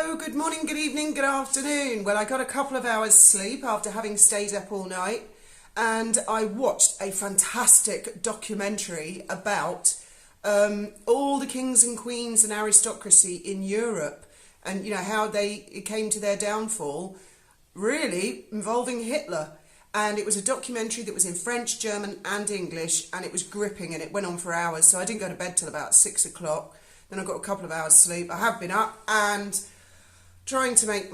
Hello, good morning, good evening, good afternoon. Well, I got a couple of hours sleep after having stayed up all night, and I watched a fantastic documentary about all the kings and queens and aristocracy in Europe, and how it came to their downfall, really involving Hitler. And it was a documentary that was in French, German and English, and it was gripping, and it went on for hours. So I didn't go to bed till about 6 o'clock. Then I got a couple of hours sleep. I have been up and trying to make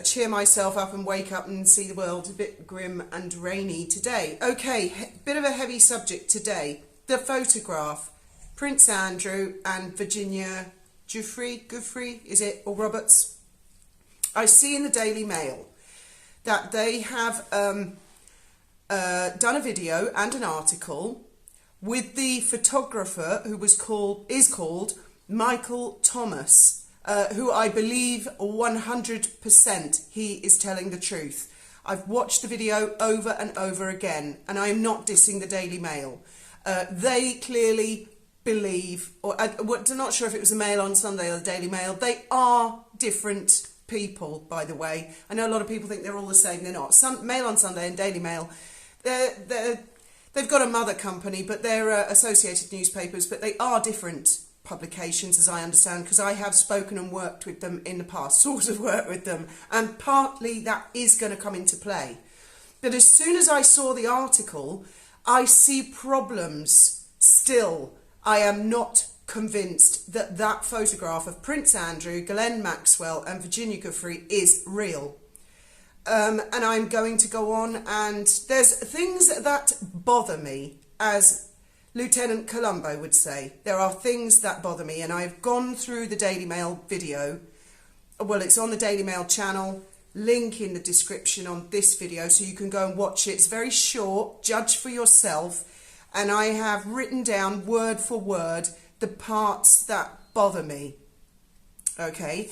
cheer myself up and wake up and see the world a bit grim and rainy today. Okay, bit of a heavy subject today. The photograph, Prince Andrew and Virginia Giuffre, is it, or Roberts? I see in the Daily Mail that they have done a video and an article with the photographer who is called Michael Thomas, who I believe 100% he is telling the truth. I've watched the video over and over again, and I am not dissing the Daily Mail. They clearly believe, or I'm not sure if it was the Mail on Sunday or the Daily Mail. They are different people, by the way. I know a lot of people think they're all the same. They're not. Mail on Sunday and Daily Mail, they've got a mother company, but they're associated newspapers, but they are different publications, as I understand, because I have spoken and worked with them in the past, sort of worked with them, and partly that is going to come into play. But as soon as I saw the article, I see problems still. I am not convinced that that photograph of Prince Andrew, Ghislaine Maxwell and Virginia Giuffre is real. And I'm going to go on, and there's things that bother me, as Lieutenant Colombo would say. There are things that bother me, and I've gone through the Daily Mail video. Well, it's on the Daily Mail channel, link in the description on this video, so you can go and watch it. It's very short, judge for yourself, and I have written down word for word the parts that bother me. Okay,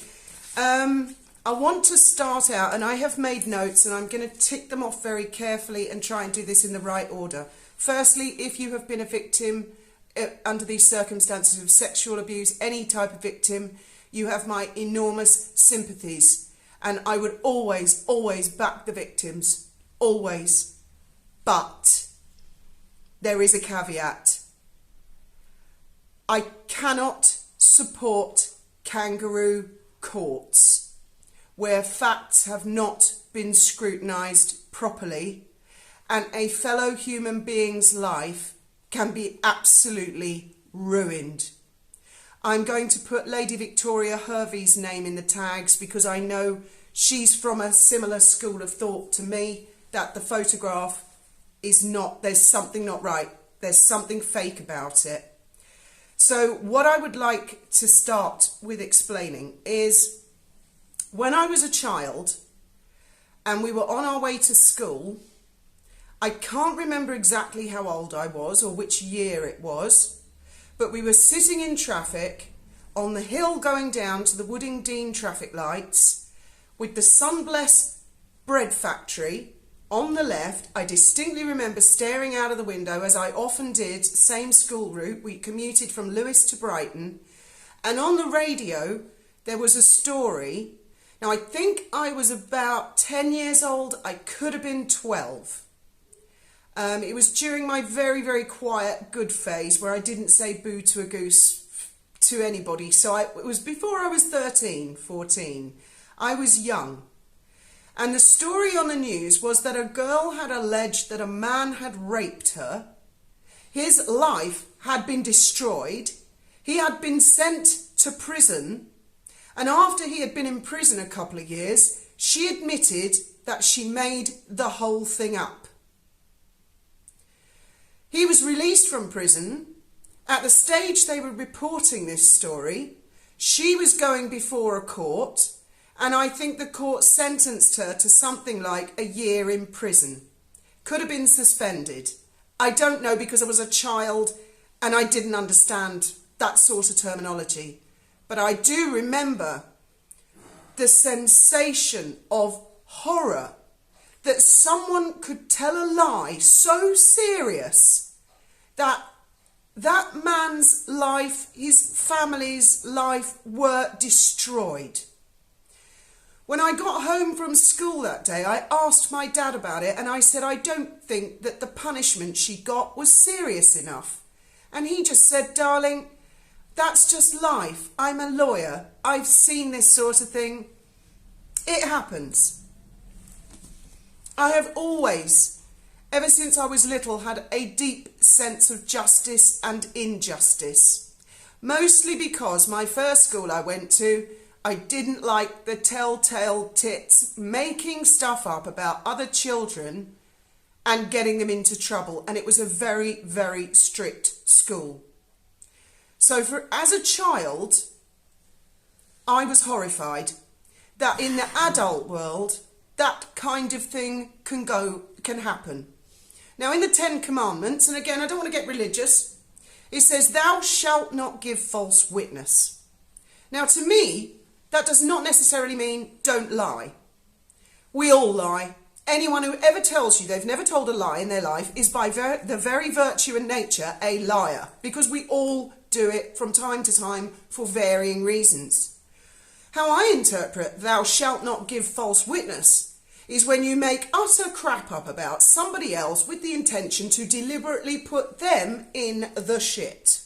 I want to start out, and I have made notes, and I'm going to tick them off very carefully and try and do this in the right order. Firstly, if you have been a victim under these circumstances of sexual abuse, any type of victim, you have my enormous sympathies. And I would always, always back the victims. Always. But there is a caveat. I cannot support kangaroo courts where facts have not been scrutinised properly, and a fellow human being's life can be absolutely ruined. I'm going to put Lady Victoria Hervey's name in the tags because I know she's from a similar school of thought to me, that the photograph is not, there's something not right. There's something fake about it. So what I would like to start with explaining is, when I was a child and we were on our way to school, I can't remember exactly how old I was or which year it was, but we were sitting in traffic on the hill going down to the Wooding Dean traffic lights with the Sunblest bread factory on the left. I distinctly remember staring out of the window, as I often did, same school route. We commuted from Lewes to Brighton, and on the radio there was a story. Now, I think I was about 10 years old. I could have been 12. It was during my very, very quiet, good phase where I didn't say boo to a goose to anybody. So it was before I was 13, 14. I was young. And the story on the news was that a girl had alleged that a man had raped her. His life had been destroyed. He had been sent to prison. And after he had been in prison a couple of years, she admitted that she made the whole thing up. He was released from prison. At the stage they were reporting this story, she was going before a court, and I think the court sentenced her to something like a year in prison. Could have been suspended. I don't know, because I was a child and I didn't understand that sort of terminology. But I do remember the sensation of horror that someone could tell a lie so serious that that man's life, his family's life, were destroyed. When I got home from school that day, I asked my dad about it and I said, I don't think that the punishment she got was serious enough. And he just said, darling, that's just life. I'm a lawyer. I've seen this sort of thing. It happens. I have always, ever since I was little, had a deep sense of justice and injustice. Mostly because my first school I went to, I didn't like the telltale tits making stuff up about other children and getting them into trouble. And it was a very, very strict school. So as a child, I was horrified that in the adult world, that kind of thing can happen. Now in the 10 Commandments, and again, I don't want to get religious, it says, thou shalt not give false witness. Now to me, that does not necessarily mean don't lie. We all lie. Anyone who ever tells you they've never told a lie in their life is by the very virtue and nature a liar, because we all do it from time to time for varying reasons. How I interpret thou shalt not give false witness is when you make utter crap up about somebody else with the intention to deliberately put them in the shit.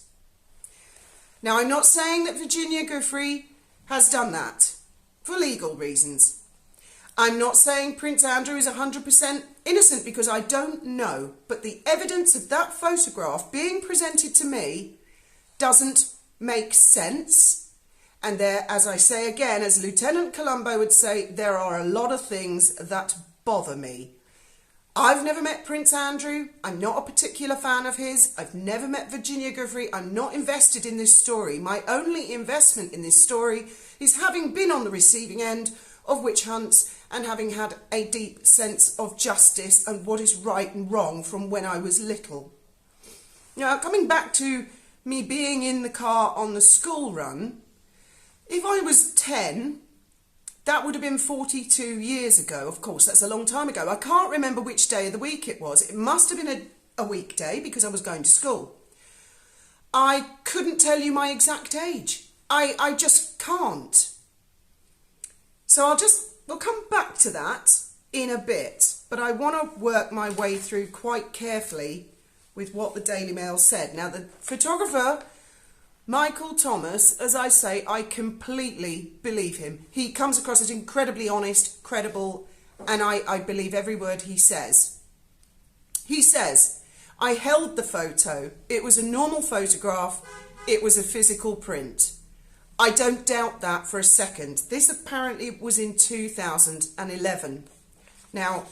Now I'm not saying that Virginia Giuffre has done that for legal reasons. I'm not saying Prince Andrew is 100% innocent because I don't know, but the evidence of that photograph being presented to me doesn't make sense. And there, as I say again, as Lieutenant Colombo would say, there are a lot of things that bother me. I've never met Prince Andrew. I'm not a particular fan of his. I've never met Virginia Giuffre. I'm not invested in this story. My only investment in this story is having been on the receiving end of witch hunts and having had a deep sense of justice and what is right and wrong from when I was little. Now, coming back to me being in the car on the school run, if I was 10, that would have been 42 years ago. Of course, that's a long time ago. I can't remember which day of the week it was. It must have been a weekday because I was going to school. I couldn't tell you my exact age. I just can't. So we'll come back to that in a bit. But I want to work my way through quite carefully with what the Daily Mail said. Now, the photographer, Michael Thomas, as I say, I completely believe him. He comes across as incredibly honest, credible, and I believe every word he says. He says, I held the photo. It was a normal photograph. It was a physical print. I don't doubt that for a second. This apparently was in 2011. Now,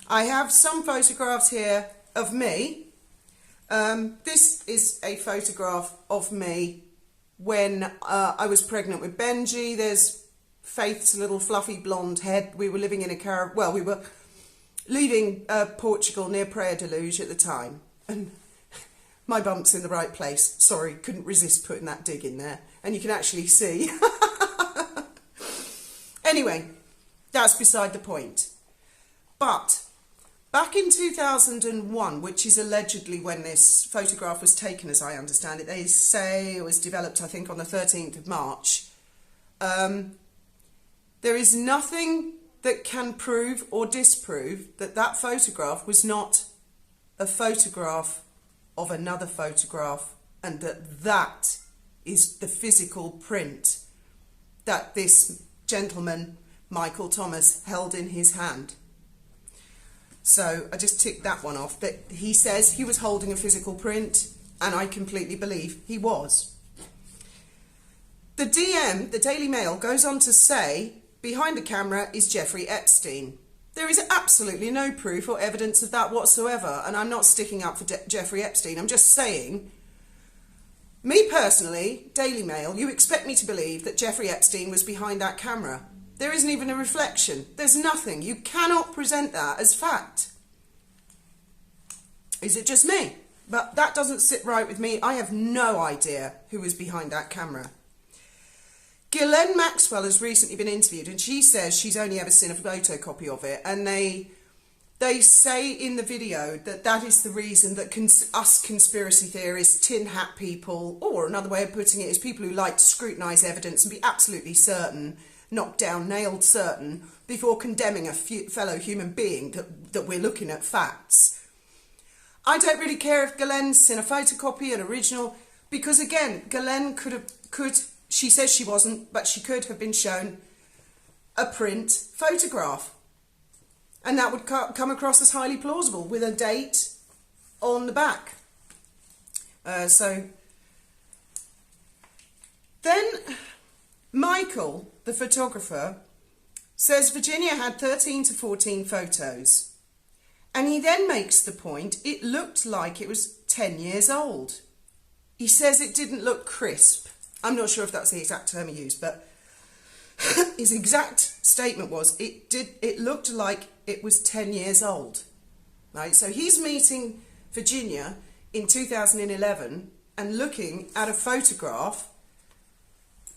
I have some photographs here of me. This is a photograph of me when I was pregnant with Benji. There's Faith's little fluffy blonde head. We were living in we were leaving Portugal near Praia de Luz at the time. And my bump's in the right place. Sorry, couldn't resist putting that dig in there. And you can actually see. Anyway, that's beside the point. But back in 2001, which is allegedly when this photograph was taken, as I understand it, they say it was developed, I think, on the 13th of March. There is nothing that can prove or disprove that that photograph was not a photograph of another photograph, and that is the physical print that this gentleman, Michael Thomas, held in his hand. So I just ticked that one off. But he says he was holding a physical print, and I completely believe he was. The DM, the Daily Mail, goes on to say, behind the camera is Jeffrey Epstein. There is absolutely no proof or evidence of that whatsoever, and I'm not sticking up for Jeffrey Epstein. I'm just saying, me personally, Daily Mail, you expect me to believe that Jeffrey Epstein was behind that camera. There isn't even a reflection. There's nothing. You cannot present that as fact. Is it just me? But that doesn't sit right with me. I have no idea who was behind that camera. Ghislaine Maxwell has recently been interviewed, and she says she's only ever seen a photocopy of it, and they say in the video that that is the reason that us conspiracy theorists, tin hat people, or another way of putting it is people who like to scrutinise evidence and be absolutely certain knocked down, nailed certain, before condemning a fellow human being that we're looking at facts. I don't really care if Galen's seen a photocopy, an original, because again, Galen she says she wasn't, but she could have been shown a print photograph. And that would come across as highly plausible with a date on the back. So then Michael, the photographer, says Virginia had 13 to 14 photos. And he then makes the point, it looked like it was 10 years old. He says it didn't look crisp. I'm not sure if that's the exact term he used, but his exact statement was, it looked like it was 10 years old. Right? So he's meeting Virginia in 2011 and looking at a photograph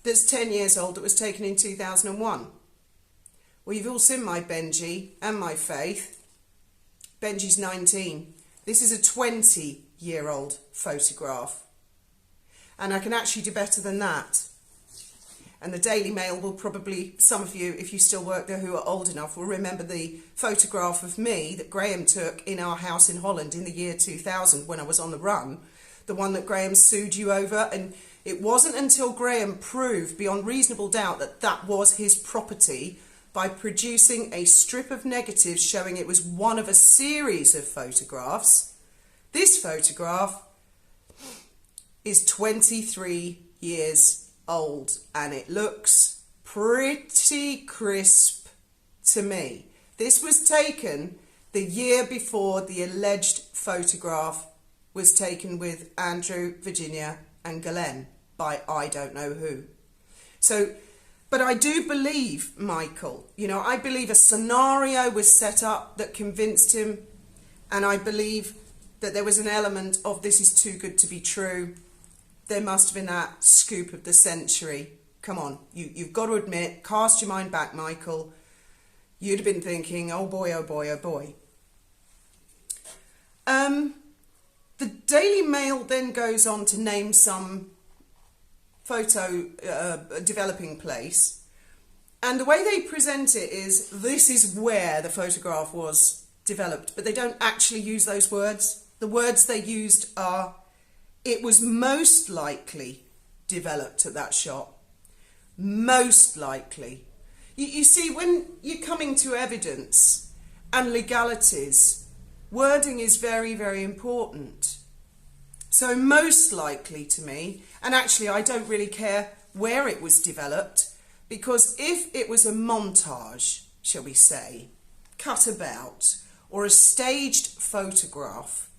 that's 10 years old that was taken in 2001. Well, you've all seen my Benji and my Faith. Benji's 19. This is a 20-year-old photograph. And I can actually do better than that. And the Daily Mail will probably, some of you, if you still work there who are old enough, will remember the photograph of me that Graham took in our house in Holland in the year 2000 when I was on the run. The one that Graham sued you over. And it wasn't until Graham proved beyond reasonable doubt that that was his property by producing a strip of negatives showing it was one of a series of photographs. This photograph is 23 years old and it looks pretty crisp to me. This was taken the year before the alleged photograph was taken with Andrew, Virginia and Galen by I don't know who. So, but I do believe Michael, you know, I believe a scenario was set up that convinced him, and I believe that there was an element of this is too good to be true. There must have been that scoop of the century. Come on, you've got to admit, cast your mind back, Michael. You'd have been thinking, oh boy, oh boy, oh boy. The Daily Mail then goes on to name some photo developing place. And the way they present it is, this is where the photograph was developed. But they don't actually use those words. The words they used are, it was most likely developed at that shot. Most likely. You see, when you're coming to evidence and legalities, wording is very, very important. So most likely to me, and actually I don't really care where it was developed, because if it was a montage, shall we say, cut about, or a staged photograph,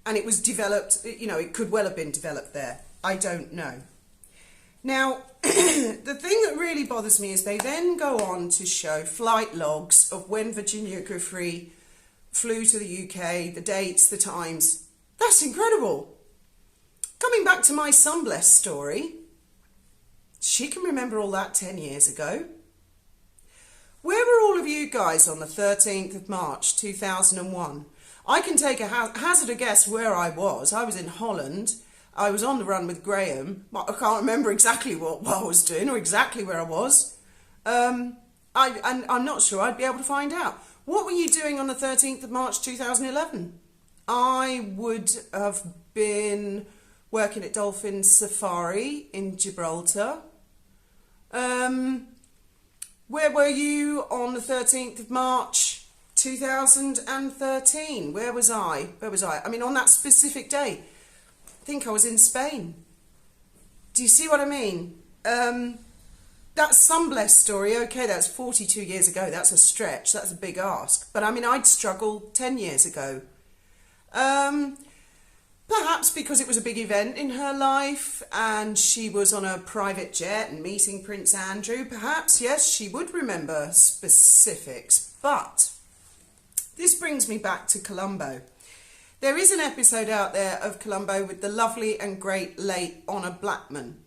and it was developed, you know, it could well have been developed there. I don't know. Now, the thing that really bothers me is they then go on to show flight logs of when Virginia Giuffre flew to the UK, the dates, the times. That's incredible. Coming back to my Sunbless story, she can remember all that 10 years ago. Where were all of you guys on the 13th of March 2001? I can take a hazard a guess where I was. I was in Holland. I was on the run with Graham. I can't remember exactly what I was doing or exactly where I was. And I'm not sure I'd be able to find out. What were you doing on the 13th of March 2011? I would have been working at Dolphin Safari in Gibraltar. Where were you on the 13th of March 2013? Where was I? I mean, on that specific day, I think I was in Spain. Do you see what I mean? That Sunbless story, okay, that's 42 years ago. That's a stretch. That's a big ask. But I mean, I'd struggled 10 years ago. Perhaps because it was a big event in her life and she was on a private jet and meeting Prince Andrew. Perhaps, yes, she would remember specifics. But this brings me back to Columbo. There is an episode out there of Columbo with the lovely and great late Honor Blackman,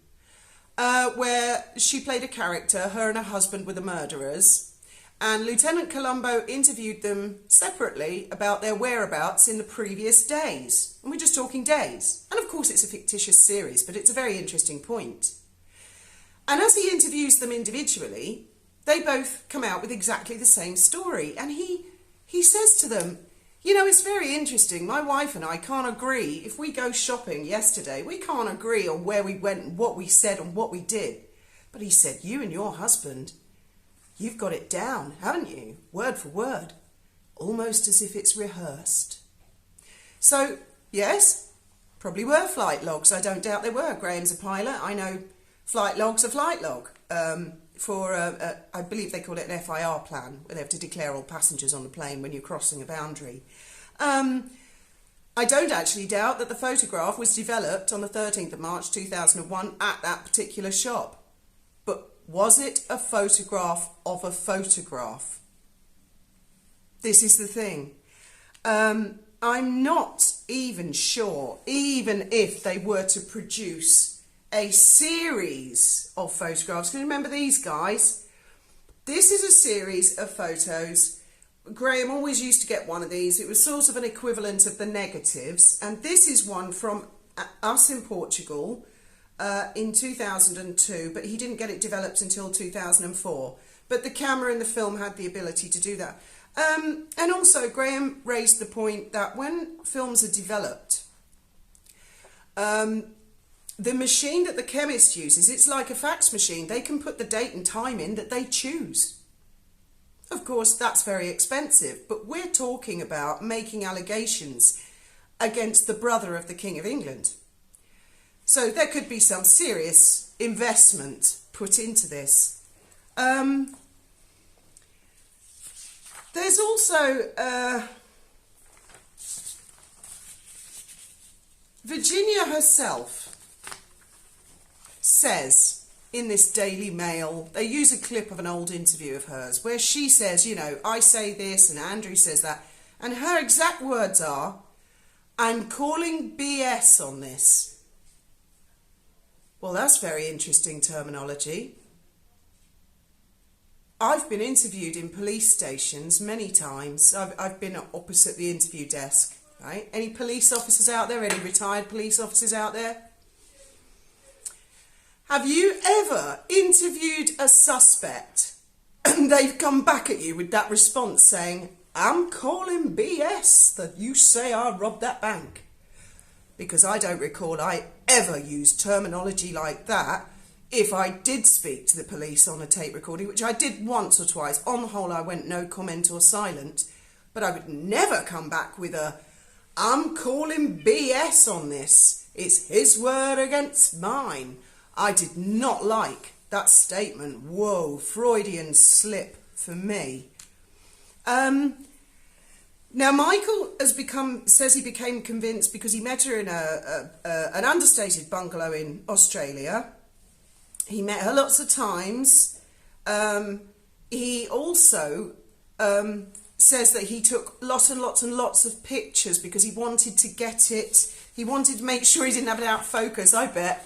where she played a character, her and her husband were the murderers, and Lieutenant Columbo interviewed them separately about their whereabouts in the previous days. And we're just talking days. And of course it's a fictitious series, but it's a very interesting point. And as he interviews them individually, they both come out with exactly the same story. And he says to them, you know, it's very interesting. My wife and I can't agree. If we go shopping yesterday, we can't agree on where we went and what we said and what we did. But he said, you and your husband, you've got it down, haven't you? Word for word. Almost as if it's rehearsed. So, yes, probably were flight logs. I don't doubt they were. Graham's a pilot. I know flight log's a flight log. I believe they call it an FIR plan, where they have to declare all passengers on the plane when you're crossing a boundary. I don't actually doubt that the photograph was developed on the 13th of March 2001 at that particular shop. But was it a photograph of a photograph? This is the thing. I'm not even sure, even if they were to produce a series of photographs. Can you remember these guys? This is a series of photos. Graham always used to get one of these. It was sort of an equivalent of the negatives. And this is one from us in Portugal in 2002, but he didn't get it developed until 2004. But the camera in the film had the ability to do that. And also Graham raised the point that when films are developed, the machine that the chemist uses, it's like a fax machine. They can put the date and time in that they choose. Of course, that's very expensive, but we're talking about making allegations against the brother of the King of England. So there could be some serious investment put into this. There's also Virginia herself says in this Daily Mail, they use a clip of an old interview of hers where she says, you know, I say this and Andrew says that. And her exact words are, I'm calling BS on this. Well, that's very interesting terminology. I've been interviewed in police stations many times. I've been opposite the interview desk, right? Any police officers out there? Any retired police officers out there? Have you ever interviewed a suspect and they've come back at you with that response saying, I'm calling BS that you say I robbed that bank? Because I don't recall I ever used terminology like that if I did speak to the police on a tape recording, which I did once or twice. On the whole, I went no comment or silent, but I would never come back with a, I'm calling BS on this. It's his word against mine. I did not like that statement. Whoa, Freudian slip for me. Now, Michael says he became convinced because he met her in an understated bungalow in Australia. He met her lots of times. He also says that he took lots and lots and lots of pictures because he wanted to get it. He wanted to make sure he didn't have it out of focus, I bet.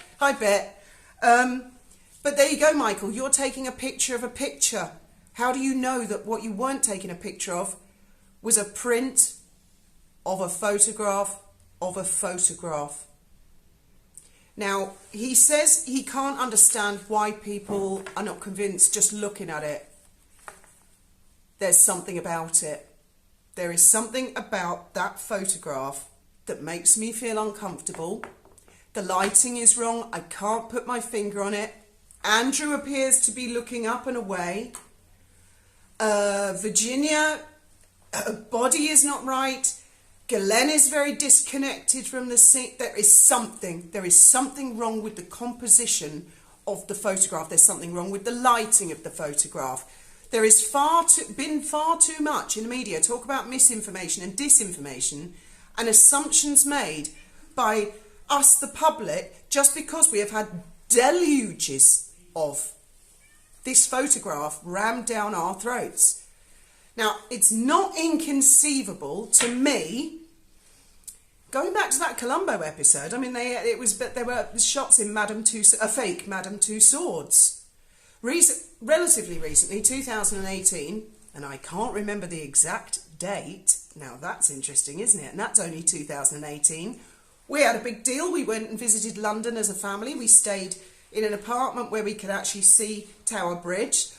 But there you go, Michael. You're taking a picture of a picture. How do you know that what you weren't taking a picture of was a print of a photograph of a photograph? Now, he says he can't understand why people are not convinced just looking at it. There's something about it. There is something about that photograph that makes me feel uncomfortable. The lighting is wrong. I can't put my finger on it. Andrew appears to be looking up and away. Virginia, her body is not right. Glenn is very disconnected from the scene. There is something wrong with the composition of the photograph. There's something wrong with the lighting of the photograph. There is been far too much in the media talk about misinformation and disinformation and assumptions made by us, the public, just because we have had deluges of this photograph rammed down our throats. Now, it's not inconceivable to me, going back to that Columbo episode, I mean, there were shots in a fake Madame Tussauds. Relatively recently, 2018, and I can't remember the exact date. Now, that's interesting, isn't it? And that's only 2018. We had a big deal. We went and visited London as a family. We stayed in an apartment where we could actually see Tower Bridge.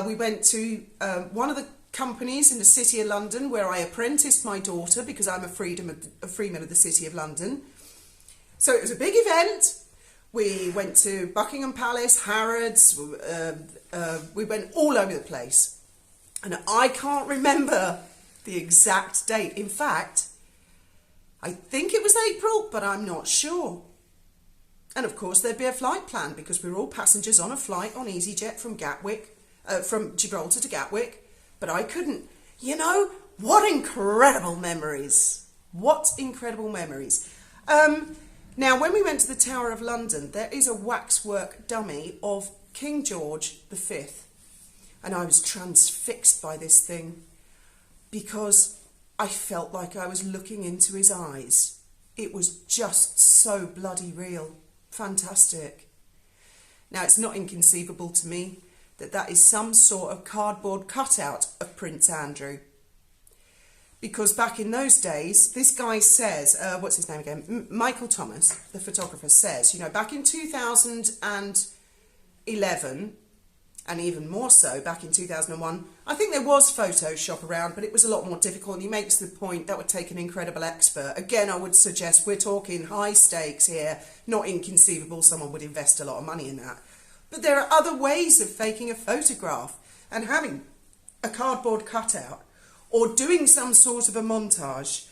We went to one of the companies in the City of London where I apprenticed my daughter because I'm a freeman of the City of London. So it was a big event. We went to Buckingham Palace, Harrods, we went all over the place. And I can't remember the exact date. In fact, I think it was April, but I'm not sure. And of course there'd be a flight plan because we were all passengers on a flight on EasyJet from from Gibraltar to Gatwick. But I couldn't. You know, what incredible memories. What incredible memories. Now, when we went to the Tower of London, there is a waxwork dummy of King George V. And I was transfixed by this thing because I felt like I was looking into his eyes. It was just so bloody real. Fantastic. Now, it's not inconceivable to me that that is some sort of cardboard cutout of Prince Andrew. Because back in those days, this guy says, what's his name again? Michael Thomas, the photographer, says, you know, back in 2011, and even more so back in 2001, I think there was Photoshop around, but it was a lot more difficult. And he makes the point that would take an incredible expert. Again, I would suggest we're talking high stakes here, not inconceivable. Someone would invest a lot of money in that. But there are other ways of faking a photograph, and having a cardboard cutout or doing some sort of a montage.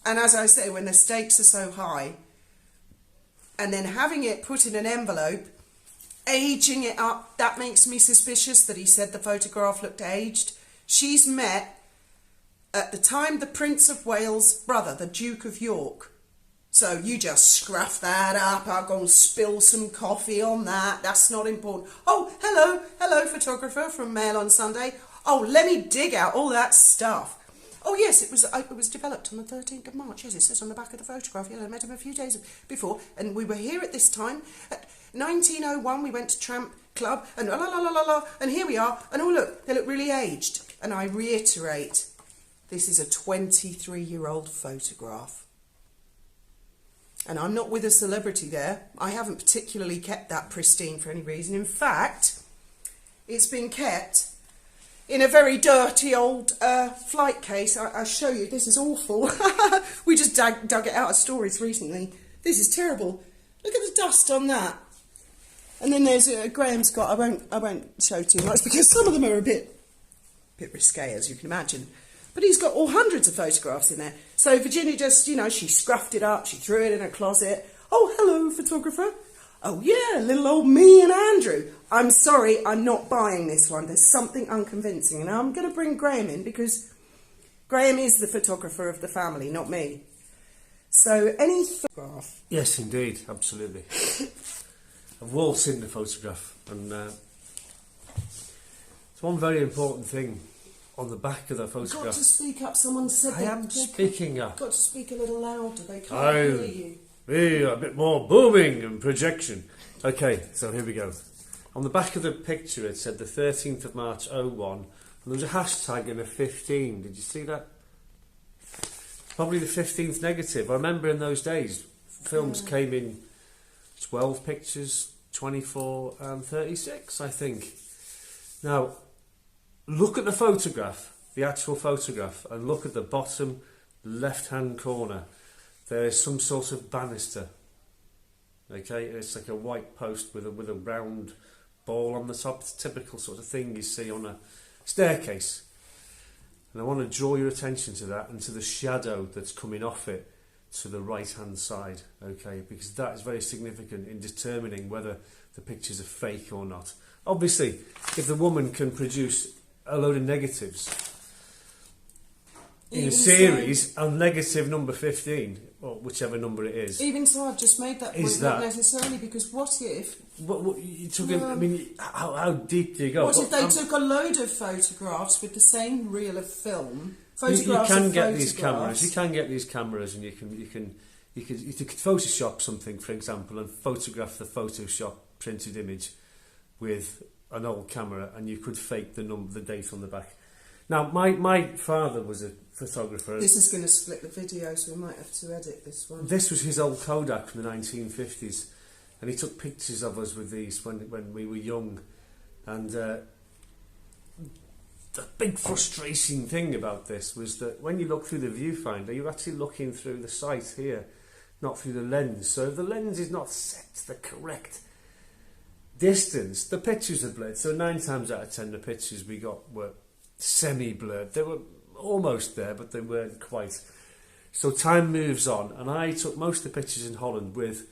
And as I say, when the stakes are so high, and then having it put in an envelope, aging it up, that makes me suspicious that he said the photograph looked aged. She's met, at the time, the Prince of Wales' brother, the Duke of York. So you just scruff that up. I'll go and spill some coffee on that. That's not important. Oh, hello, photographer from Mail on Sunday. Oh, let me dig out all that stuff. Oh, yes, it was developed on the 13th of March. Yes, it says on the back of the photograph. Yeah, I met him a few days before, and we were here at this time. At 1901, we went to Tramp Club, and and here we are. And oh, look, they look really aged. And I reiterate, this is a 23-year-old photograph. And I'm not with a celebrity there. I haven't particularly kept that pristine for any reason. In fact, it's been kept in a very dirty old flight case. I'll show you. This is awful. We just dug it out of storage recently. This is terrible. Look at the dust on that. And then there's Graham's got. I won't show too much because some of them are a bit risque, as you can imagine. But he's got all hundreds of photographs in there. So Virginia just, you know, she scruffed it up. She threw it in her closet. Oh, hello, photographer. Oh, yeah, little old me and Andrew. I'm sorry, I'm not buying this one. There's something unconvincing. And I'm going to bring Graham in because Graham is the photographer of the family, not me. So, any photograph? Yes, indeed, absolutely. I've all seen the photograph. And it's one very important thing on the back of the photograph. Got to speak up. Someone said I am speaking up. Got to speak a little louder. They can't hear you. A bit more booming and projection. Okay, so here we go. On the back of the picture it said the 13th of March 01, and there was a hashtag and a 15. Did you see that? Probably the 15th negative. I remember in those days films came in 12 pictures, 24 and 36, I think. Now, look at the photograph, the actual photograph, and look at the bottom left-hand corner. There is some sort of banister. Okay, it's like a white post with a round ball on the top. It's a typical sort of thing you see on a staircase. And I want to draw your attention to that and to the shadow that's coming off it to the right-hand side. Okay, because that is very significant in determining whether the pictures are fake or not. Obviously, if the woman can produce a load of negatives in a series and negative number 15, or whichever number it is. Even so, I've just made that point, not necessarily, because what if... What you took I mean, how deep do you go? What if they took a load of photographs with the same reel of film? You can get these cameras. You can get these cameras, and you could Photoshop something, for example, and photograph the Photoshop printed image with an old camera, and you could fake the date on the back. Now, my father was a photographer. This is going to split the video, so we might have to edit this one. This was his old Kodak from the 1950s. and he took pictures of us with these when we were young. And the big frustrating thing about this was that when you look through the viewfinder, you're actually looking through the sight here, not through the lens. So if the lens is not set to the correct distance, the pictures are blurred. So 9 times out of 10 the pictures we got were semi-blurred. They were almost there, but they weren't quite. So time moves on, and I took most of the pictures in Holland with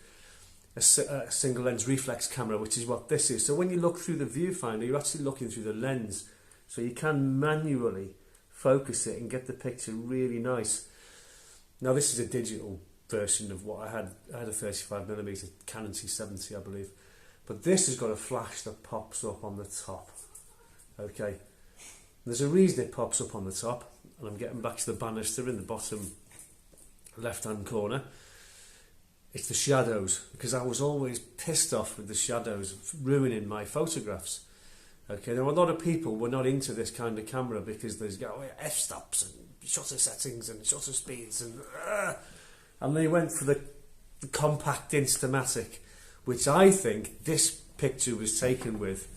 a single lens reflex camera, which is what this is. So when you look through the viewfinder, you're actually looking through the lens, so you can manually focus it and get the picture really nice. Now this is a digital version of what I had. I had a 35mm Canon T70, I believe, but this has got a flash that pops up on the top. Okay, there's a reason it pops up on the top, and I'm getting back to the banister in the bottom left hand corner. It's the shadows, because I was always pissed off with the shadows ruining my photographs. Okay, now a lot of people were not into this kind of camera because there's f-stops and shutter settings and shutter speeds and they went for the compact Instamatic, which I think this picture was taken with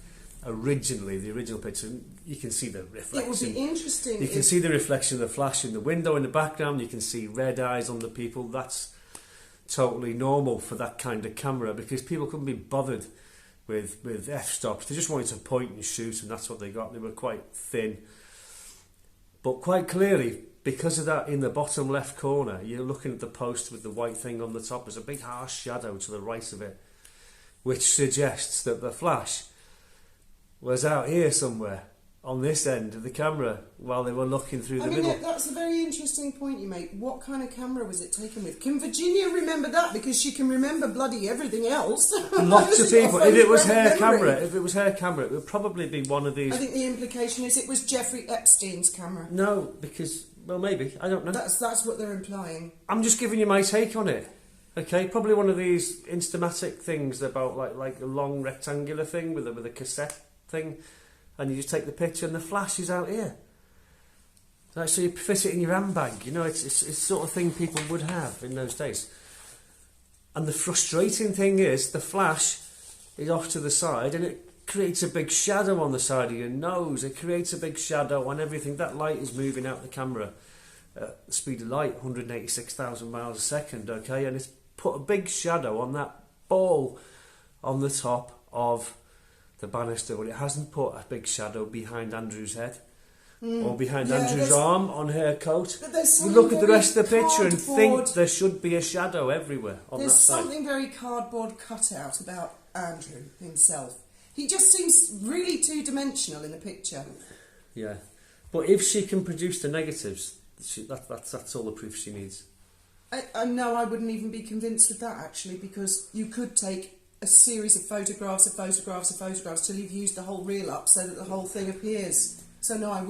originally, the original picture. You can see the reflection. It would be interesting. You can see the reflection of the flash in the window in the background. You can see red eyes on the people. That's totally normal for that kind of camera, because people couldn't be bothered with f-stops. They just wanted to point and shoot, and that's what they got. They were quite thin. But quite clearly, because of that, in the bottom left corner, you're looking at the post with the white thing on the top. There's a big harsh shadow to the right of it, which suggests that the flash was out here somewhere on this end of the camera while they were looking through the middle. That's a very interesting point you make. What kind of camera was it taken with? Can Virginia remember that? Because she can remember bloody everything else. Lots of people. If it was her camera, it would probably be one of these. I think the implication is it was Jeffrey Epstein's camera. No, because, well, maybe, I don't know. That's what they're implying. I'm just giving you my take on it. Okay, probably one of these Instamatic things about like a long rectangular thing with a cassette thing. And you just take the picture and the flash is out here. So you fit it in your handbag. You know, it's the sort of thing people would have in those days. And the frustrating thing is the flash is off to the side and it creates a big shadow on the side of your nose. It creates a big shadow on everything. That light is moving out the camera at the speed of light, 186,000 miles a second, okay? And it's put a big shadow on that ball on the top of the banister, but it hasn't put a big shadow behind Andrew's head or behind Andrew's arm on her coat. You look at the rest of the picture and think there should be a shadow everywhere on that side. There's something very cardboard cutout about Andrew himself. He just seems really two-dimensional in the picture. Yeah, but if she can produce the negatives, that's all the proof she needs. No, I wouldn't even be convinced with that, actually, because you could take a series of photographs till you've used the whole reel up so that the whole thing appears. So no, that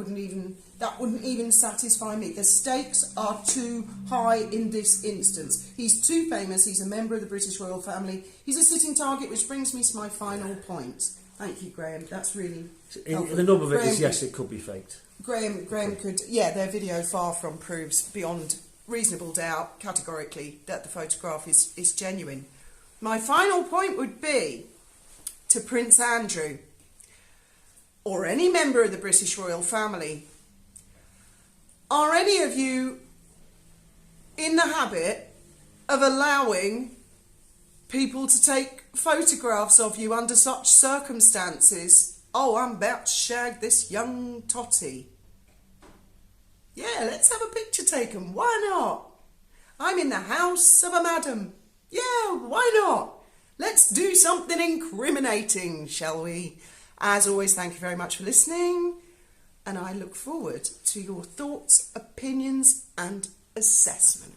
wouldn't even satisfy me. The stakes are too high in this instance. He's too famous, he's a member of the British royal family, he's a sitting target, which brings me to my final point. Thank you, Graham, that's really helpful. The nub of it is, yes, it could be faked. Graham could, their video far from proves beyond reasonable doubt, categorically, that the photograph is genuine. My final point would be to Prince Andrew, or any member of the British royal family. Are any of you in the habit of allowing people to take photographs of you under such circumstances? Oh, I'm about to shag this young totty. Yeah, let's have a picture taken. Why not? I'm in the house of a madam. Yeah, why not? Let's do something incriminating, shall we? As always, thank you very much for listening, and I look forward to your thoughts, opinions and assessment.